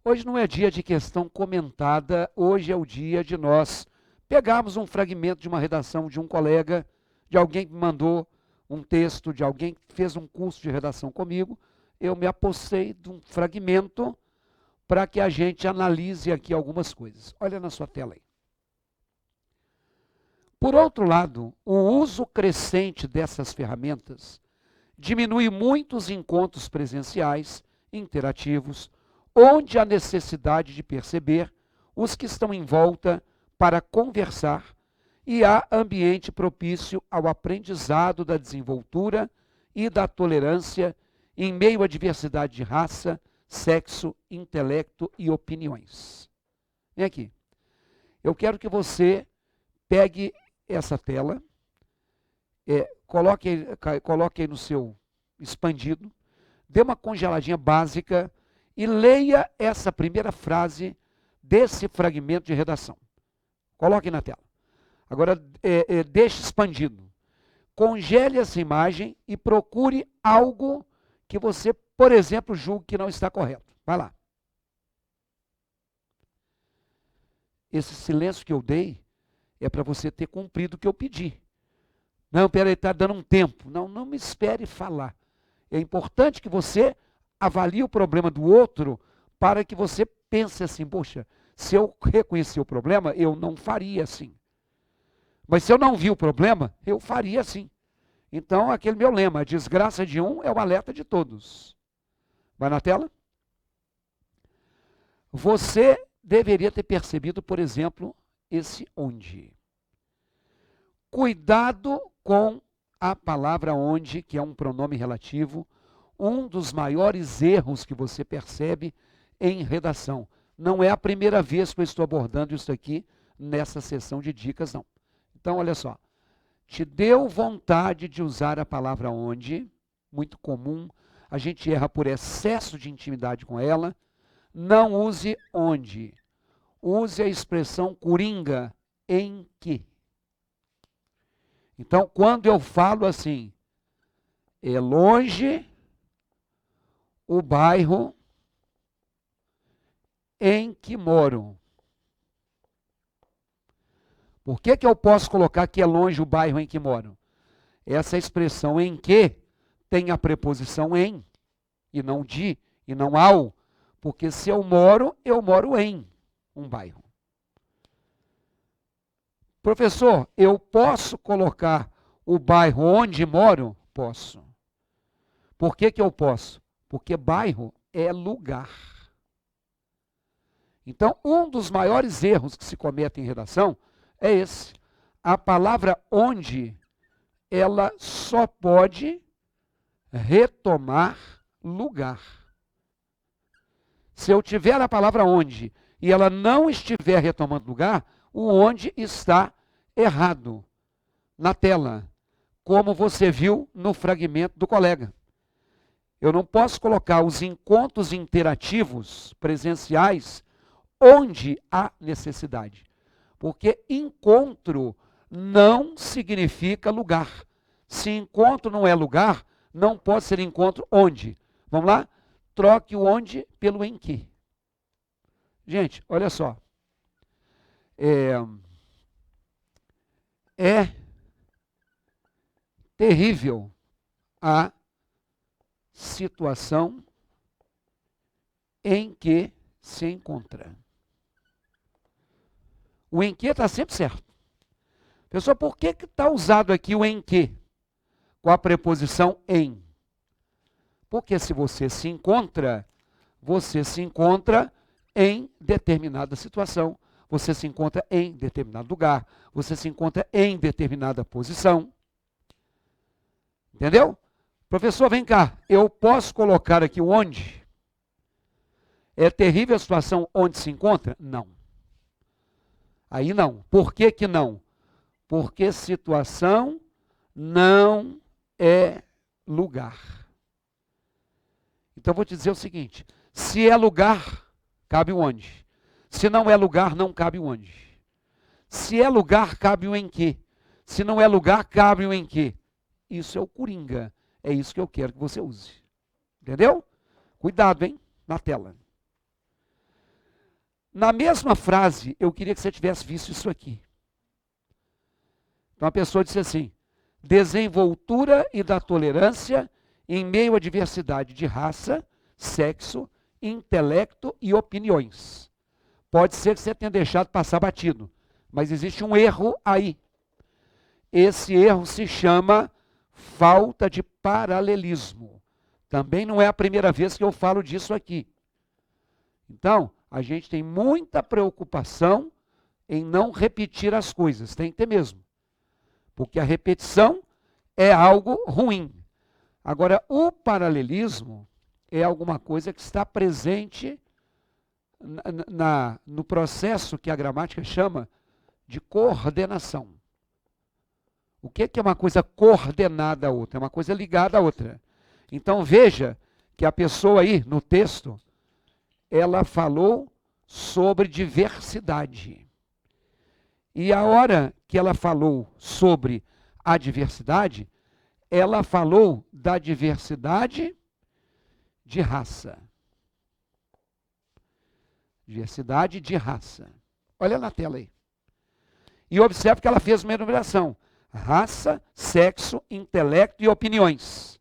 Hoje não é dia de questão comentada, hoje é o dia de nós pegarmos um fragmento de uma redação de um colega, de alguém que me mandou um texto, de alguém que fez um curso de redação comigo. Eu me apossei de um fragmento para que a gente analise aqui algumas coisas. Olha na sua tela aí. Por outro lado, o uso crescente dessas ferramentas diminui muito os encontros presenciais, interativos, onde há necessidade de perceber os que estão em volta para conversar e há ambiente propício ao aprendizado da desenvoltura e da tolerância em meio à diversidade de raça, sexo, intelecto e opiniões. Vem aqui. Eu quero que você pegue essa tela, coloque aí no seu expandido, dê uma congeladinha básica e leia essa primeira frase desse fragmento de redação. Coloque na tela. Agora, deixe expandido. Congele essa imagem e procure algo que você, por exemplo, julgue que não está correto. Vai lá. Esse silêncio que eu dei é para você ter cumprido o que eu pedi. Não, peraí, está dando um tempo. Não, não me espere falar. É importante que você avalie o problema do outro para que você pense assim, poxa, se eu reconhecer o problema, eu não faria assim. Mas se eu não vi o problema, eu faria assim. Então, aquele meu lema, a desgraça de um é o alerta de todos. Vai na tela? Você deveria ter percebido, por exemplo, esse onde. Cuidado com a palavra onde, que é um pronome relativo, um dos maiores erros que você percebe em redação. Não é a primeira vez que eu estou abordando isso aqui nessa sessão de dicas, não. Então, olha só. Te deu vontade de usar a palavra onde, muito comum, a gente erra por excesso de intimidade com ela. Não use onde. Use a expressão coringa, em que. Então, quando eu falo assim, é longe o bairro em que moro. Por que eu posso colocar que é longe o bairro em que moro? Essa expressão em que tem a preposição em, e não de, e não ao, porque se eu moro em um bairro. Professor, eu posso colocar o bairro onde moro? Posso. Por que eu posso? Porque bairro é lugar. Então, um dos maiores erros que se cometem em redação é esse. A palavra onde, ela só pode retomar lugar. Se eu tiver a palavra onde e ela não estiver retomando lugar, o onde está errado na tela, como você viu no fragmento do colega. Eu não posso colocar os encontros interativos presenciais onde há necessidade. Porque encontro não significa lugar. Se encontro não é lugar, não pode ser encontro onde. Vamos lá? Troque o onde pelo em que. Gente, olha só. É terrível a situação em que se encontra. O em que está sempre certo. Pessoal, por que está usado aqui o em que? Com a preposição em. Porque se você se encontra em determinada situação, você se encontra em determinado lugar, você se encontra em determinada posição. Entendeu? Professor, vem cá, eu posso colocar aqui o onde? É terrível a situação onde se encontra? Não. Aí não. Por que que não? Porque situação não é lugar. Então eu vou te dizer o seguinte, se é lugar, cabe o onde. Se não é lugar, não cabe o onde. Se é lugar, cabe o em que. Se não é lugar, cabe o em que. Isso é o coringa. É isso que eu quero que você use. Entendeu? Cuidado, hein? Na tela. Na mesma frase, eu queria que você tivesse visto isso aqui. Então a pessoa disse assim: desenvoltura e da tolerância em meio à diversidade de raça, sexo, intelecto e opiniões. Pode ser que você tenha deixado passar batido, mas existe um erro aí. Esse erro se chama falta de paralelismo. Também não é a primeira vez que eu falo disso aqui. Então, a gente tem muita preocupação em não repetir as coisas, tem que ter mesmo. Porque a repetição é algo ruim. Agora, o paralelismo é alguma coisa que está presente no processo que a gramática chama de coordenação. O que é uma coisa coordenada à outra? É uma coisa ligada à outra. Então veja que a pessoa aí no texto, ela falou sobre diversidade. E a hora que ela falou sobre a diversidade, ela falou da diversidade de raça. Diversidade de raça. Olha na tela aí. E observe que ela fez uma enumeração: raça, sexo, intelecto e opiniões.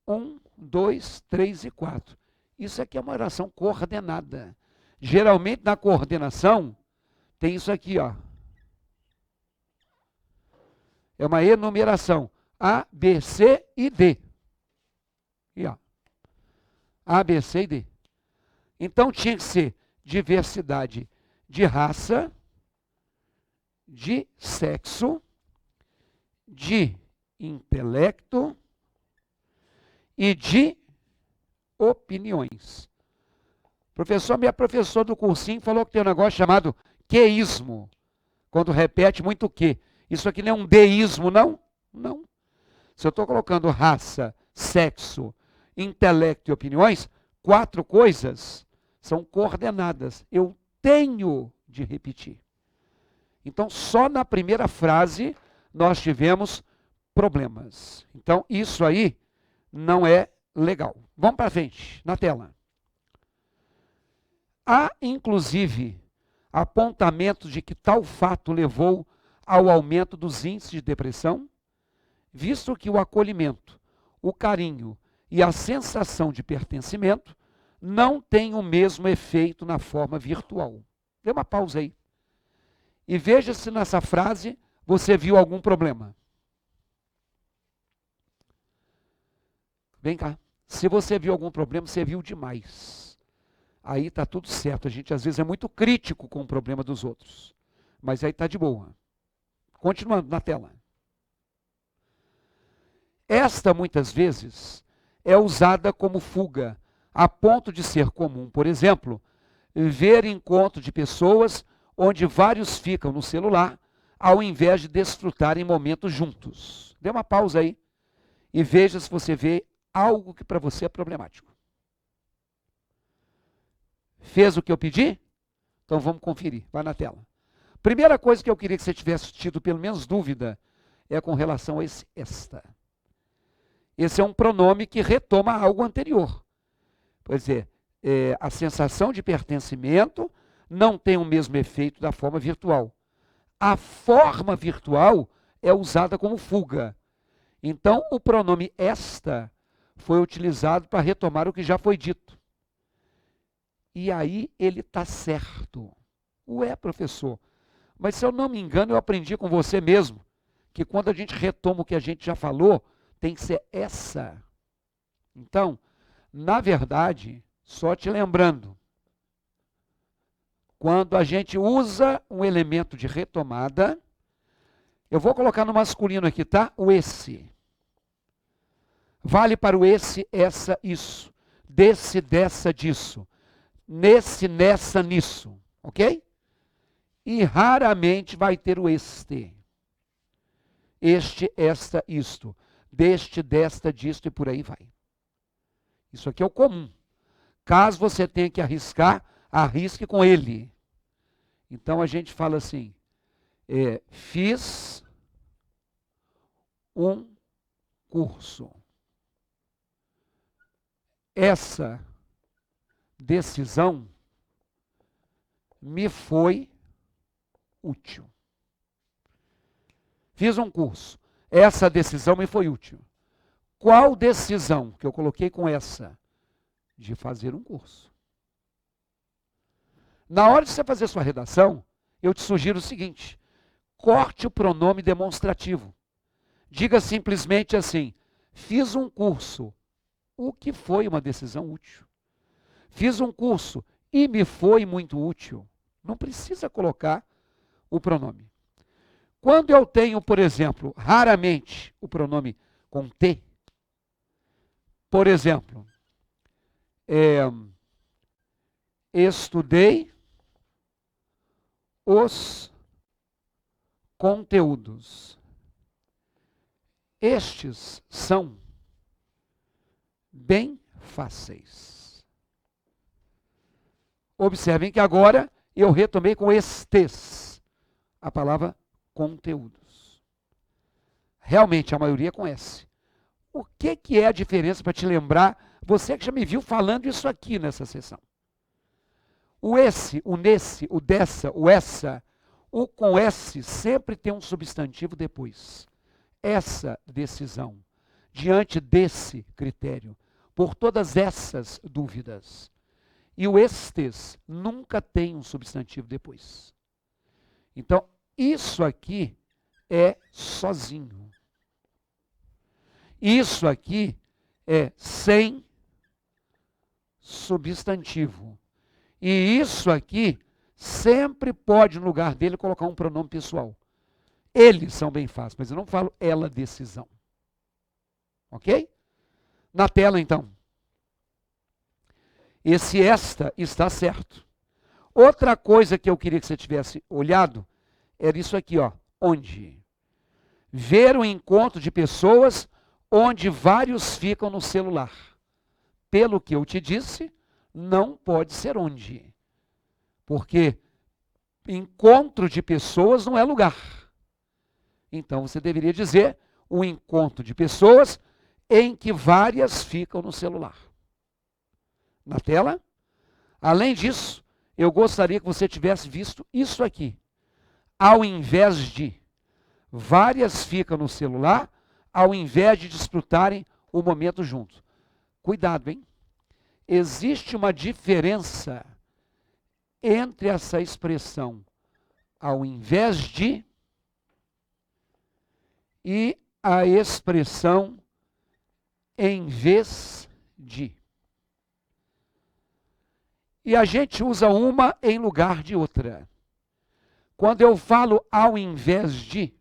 1, 2, 3 e 4. Isso aqui é uma oração coordenada. Geralmente na coordenação tem isso aqui, ó. É uma enumeração. A, B, C e D. E ó. A, B, C e D. Então tinha que ser diversidade de raça, de sexo, de intelecto e de opiniões. Minha professora do cursinho falou que tem um negócio chamado queísmo, quando repete muito que. Isso aqui não é um deísmo, não? Não. Se eu estou colocando raça, sexo, intelecto e opiniões, 4 coisas são coordenadas. Eu tenho de repetir. Então, só na primeira frase nós tivemos problemas. Então, isso aí não é legal. Vamos para frente, na tela. Há, inclusive, apontamentos de que tal fato levou ao aumento dos índices de depressão, visto que o acolhimento, o carinho e a sensação de pertencimento não têm o mesmo efeito na forma virtual. Dê uma pausa aí. E veja se nessa frase você viu algum problema. Vem cá. Se você viu algum problema, você viu demais. Aí está tudo certo. A gente às vezes é muito crítico com o problema dos outros. Mas aí está de boa. Continuando na tela. Esta, muitas vezes, é usada como fuga, a ponto de ser comum, por exemplo, ver encontro de pessoas onde vários ficam no celular, ao invés de desfrutarem momentos juntos. Dê uma pausa aí e veja se você vê algo que para você é problemático. Fez o que eu pedi? Então vamos conferir. Vai na tela. Primeira coisa que eu queria que você tivesse tido pelo menos dúvida é com relação a esta. Esse é um pronome que retoma algo anterior. Quer dizer, a sensação de pertencimento não tem o mesmo efeito da forma virtual. A forma virtual é usada como fuga. Então, o pronome esta foi utilizado para retomar o que já foi dito. E aí ele está certo. Ué, professor, mas se eu não me engano, eu aprendi com você mesmo, que quando a gente retoma o que a gente já falou, tem que ser essa. Então, na verdade, só te lembrando, quando a gente usa um elemento de retomada, eu vou colocar no masculino aqui, tá? O esse. Vale para o esse, essa, isso. Desse, dessa, disso. Nesse, nessa, nisso. Ok? E raramente vai ter o este. Este, esta, isto. Deste, desta, disto e por aí vai. Isso aqui é o comum. Caso você tenha que arriscar, arrisque com ele. Então a gente fala assim, fiz um curso. Essa decisão me foi útil. Fiz um curso. Essa decisão me foi útil. Qual decisão que eu coloquei com essa? De fazer um curso. Na hora de você fazer sua redação, eu te sugiro o seguinte: corte o pronome demonstrativo. Diga simplesmente assim: fiz um curso, o que foi uma decisão útil. Fiz um curso e me foi muito útil. Não precisa colocar o pronome. Quando eu tenho, por exemplo, raramente o pronome com T, por exemplo, estudei os conteúdos. Estes são bem fáceis. Observem que agora eu retomei com estes, a palavra conteúdos. Realmente a maioria conhece. O que é a diferença para te lembrar? Você que já me viu falando isso aqui nessa sessão. O esse, o nesse, o dessa, o essa, o com S sempre tem um substantivo depois. Essa decisão, diante desse critério, por todas essas dúvidas. E o estes nunca tem um substantivo depois. Então, isso aqui é sozinho. Isso aqui é sem substantivo. E isso aqui sempre pode, no lugar dele, colocar um pronome pessoal. Eles são bem fáceis, mas eu não falo ela decisão. Ok? Na tela, então. Esse esta está certo. Outra coisa que eu queria que você tivesse olhado era isso aqui, ó. Onde? Ver o encontro de pessoas onde vários ficam no celular. Pelo que eu te disse, não pode ser onde. Porque encontro de pessoas não é lugar. Então você deveria dizer o encontro de pessoas em que várias ficam no celular. Na tela? Além disso, eu gostaria que você tivesse visto isso aqui. Ao invés de várias ficam no celular, ao invés de desfrutarem o momento juntos. Cuidado, hein? Existe uma diferença entre essa expressão ao invés de e a expressão em vez de. E a gente usa uma em lugar de outra. Quando eu falo ao invés de,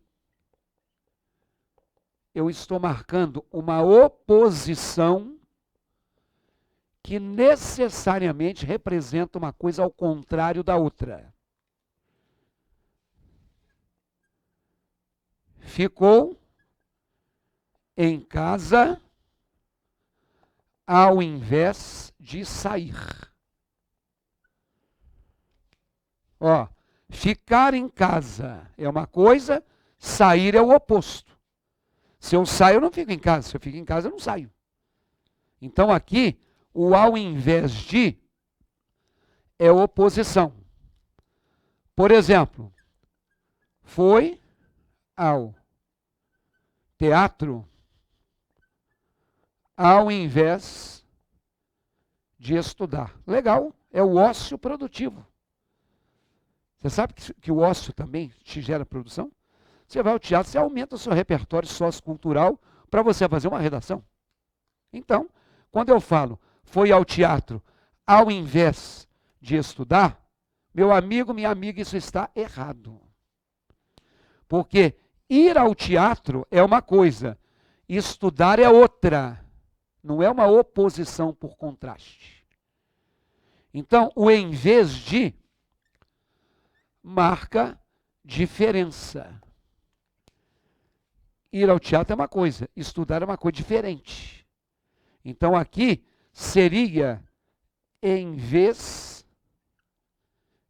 eu estou marcando uma oposição que necessariamente representa uma coisa ao contrário da outra. Ficou em casa ao invés de sair. Ó, ficar em casa é uma coisa, sair é o oposto. Se eu saio, eu não fico em casa. Se eu fico em casa, eu não saio. Então aqui, o ao invés de é oposição. Por exemplo, foi ao teatro ao invés de estudar. Legal, é o ócio produtivo. Você sabe que o ócio também te gera produção? Você vai ao teatro, você aumenta o seu repertório sociocultural para você fazer uma redação. Então, quando eu falo foi ao teatro ao invés de estudar, meu amigo, minha amiga, isso está errado. Porque ir ao teatro é uma coisa, estudar é outra. Não é uma oposição por contraste. Então, o em vez de marca diferença. Ir ao teatro é uma coisa, estudar é uma coisa diferente. Então aqui seria em vez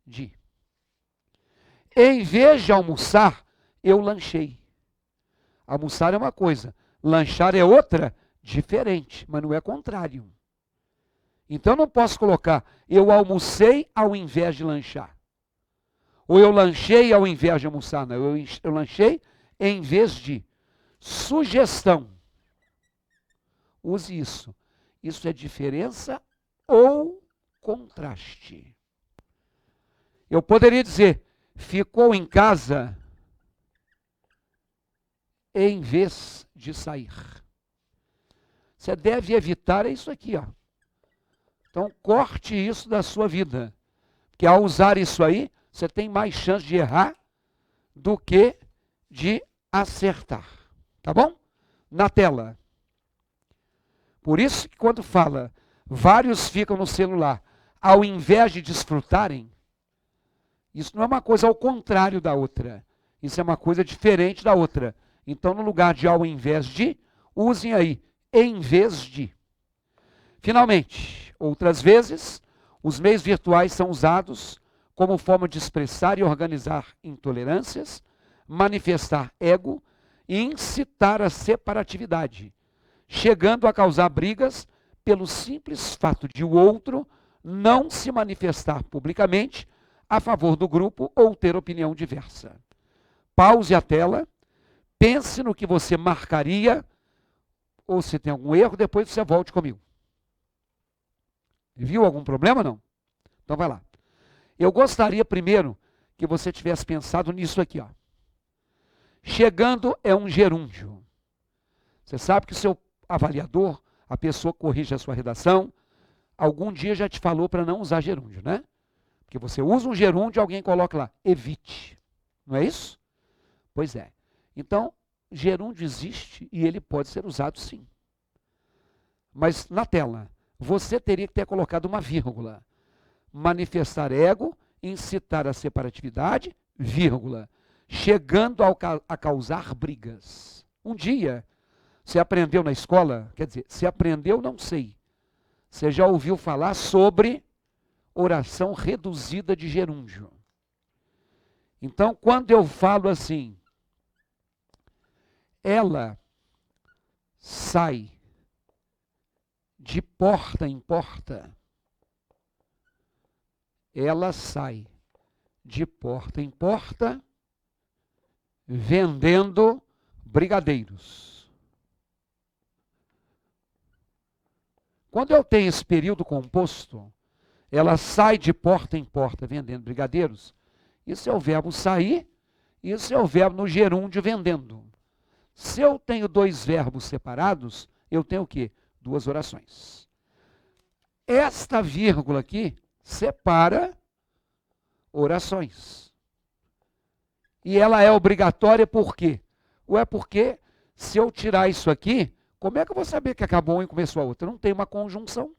de. Em vez de almoçar, eu lanchei. Almoçar é uma coisa, lanchar é outra, diferente, mas não é contrário. Então eu não posso colocar eu almocei ao invés de lanchar. Ou eu lanchei ao invés de almoçar? Não, eu lanchei em vez de. Sugestão. Use isso. Isso é diferença ou contraste. Eu poderia dizer, ficou em casa em vez de sair. Você deve evitar isso aqui, ó. Então, corte isso da sua vida. Porque ao usar isso aí, você tem mais chance de errar do que de acertar. Tá bom? Na tela. Por isso que quando fala, vários ficam no celular, ao invés de desfrutarem, isso não é uma coisa ao contrário da outra. Isso é uma coisa diferente da outra. Então, no lugar de ao invés de, usem aí, em vez de. Finalmente, outras vezes, os meios virtuais são usados como forma de expressar e organizar intolerâncias, manifestar ego e incitar a separatividade, chegando a causar brigas pelo simples fato de o outro não se manifestar publicamente a favor do grupo ou ter opinião diversa. Pause a tela, pense no que você marcaria, ou se tem algum erro, depois você volte comigo. Viu algum problema, não? Então vai lá. Eu gostaria primeiro que você tivesse pensado nisso aqui, ó. Chegando é um gerúndio. Você sabe que o seu avaliador, a pessoa que corrige a sua redação, algum dia já te falou para não usar gerúndio, né? Porque você usa um gerúndio e alguém coloca lá, evite. Não é isso? Pois é. Então, gerúndio existe e ele pode ser usado sim. Mas na tela, você teria que ter colocado uma vírgula. Manifestar ego, incitar a separatividade, vírgula. Chegando a causar brigas. Um dia, você aprendeu na escola, quer dizer, se aprendeu, não sei. Você já ouviu falar sobre oração reduzida de gerúndio. Então, quando eu falo assim, ela sai de porta em porta, ela sai de porta em porta vendendo brigadeiros. Quando eu tenho esse período composto, ela sai de porta em porta vendendo brigadeiros, isso é o verbo sair, isso é o verbo no gerúndio vendendo. Se eu tenho dois verbos separados, eu tenho o quê? Duas orações. Esta vírgula aqui separa orações. E ela é obrigatória por quê? Ué, porque se eu tirar isso aqui, como é que eu vou saber que acabou uma e começou a outra? Não tem uma conjunção.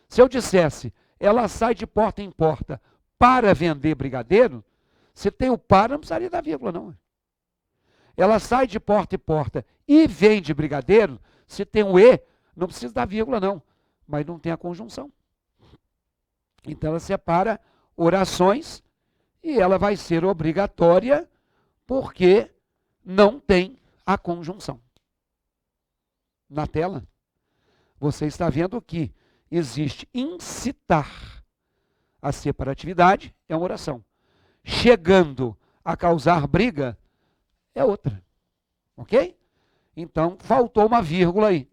Se eu dissesse, ela sai de porta em porta para vender brigadeiro, se tem o para, não precisaria da vírgula, não. Ela sai de porta em porta e vende brigadeiro, se tem o e, não precisa da vírgula, não. Mas não tem a conjunção. Então ela separa orações e ela vai ser obrigatória porque não tem a conjunção. Na tela, você está vendo que existe incitar a separatividade, é uma oração. Chegando a causar briga, é outra. Ok? Então, faltou uma vírgula aí.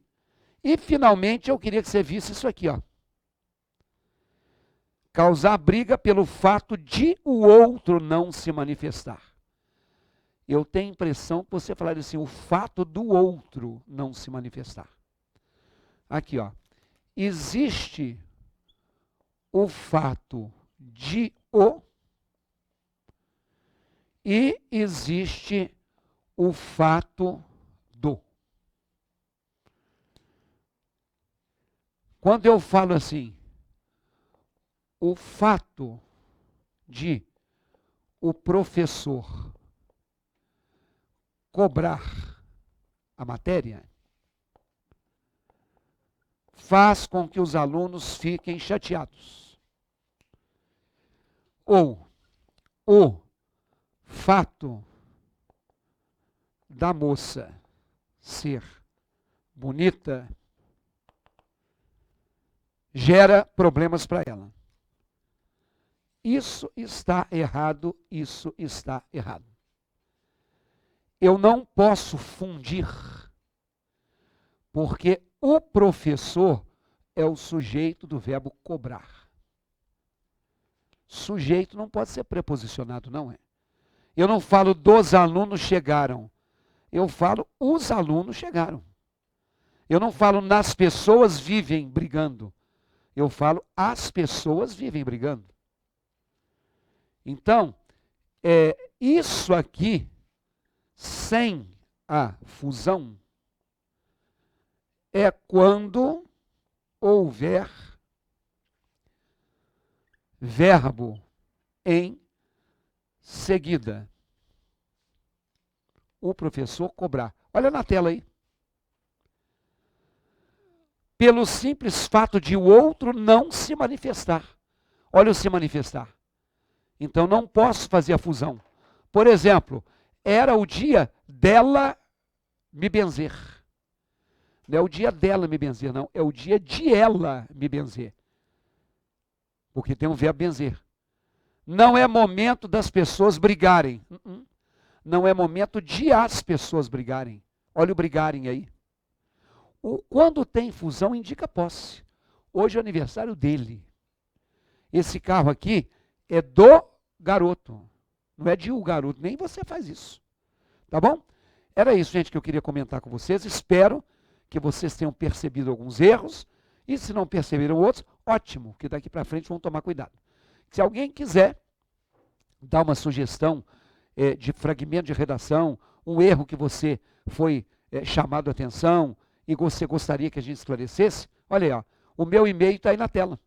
E, finalmente, eu queria que você visse isso aqui, ó. Causar briga pelo fato de o outro não se manifestar. Eu tenho a impressão que você falaria assim, o fato do outro não se manifestar. Aqui, ó. Existe o fato de o e existe o fato do. Quando eu falo assim, o fato de o professor cobrar a matéria faz com que os alunos fiquem chateados. Ou o fato da moça ser bonita gera problemas para ela. isso está errado, isso está errado. Eu não posso fundir, porque o professor é o sujeito do verbo cobrar. Sujeito não pode ser preposicionado, não é? Eu não falo dos alunos chegaram. Eu falo os alunos chegaram. Eu não falo nas pessoas vivem brigando. Eu falo as pessoas vivem brigando. Então, isso aqui, sem a fusão, é quando houver verbo em seguida. O professor cobrar. Olha na tela aí. Pelo simples fato de o outro não se manifestar. Olha o se manifestar. Então não posso fazer a fusão. Por exemplo, era o dia dela me benzer. Não é o dia dela me benzer, não. É o dia de ela me benzer. Porque tem um verbo benzer. Não é momento das pessoas brigarem. Não é momento de as pessoas brigarem. Olha o brigarem aí. Quando tem fusão, indica posse. Hoje é o aniversário dele. Esse carro aqui é do garoto. Não é de o garoto. Nem você faz isso. Tá bom? Era isso, gente, que eu queria comentar com vocês. Espero que vocês tenham percebido alguns erros. E se não perceberam outros, ótimo, que daqui para frente vão tomar cuidado. Se alguém quiser dar uma sugestão de fragmento de redação, um erro que você foi chamado a atenção e você gostaria que a gente esclarecesse, olha aí, ó, o meu e-mail está aí na tela,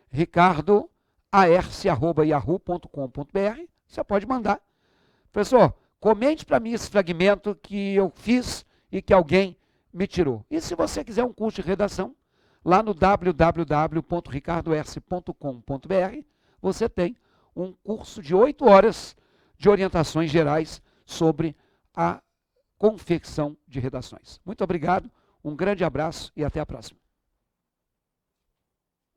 ricardoaerce@yahoo.com.br. Você pode mandar. Professor, comente para mim esse fragmento que eu fiz e que alguém me tirou. E se você quiser um curso de redação, lá no www.ricardoerce.com.br, você tem um curso de 8 horas de orientações gerais sobre a confecção de redações. Muito obrigado, um grande abraço e até a próxima.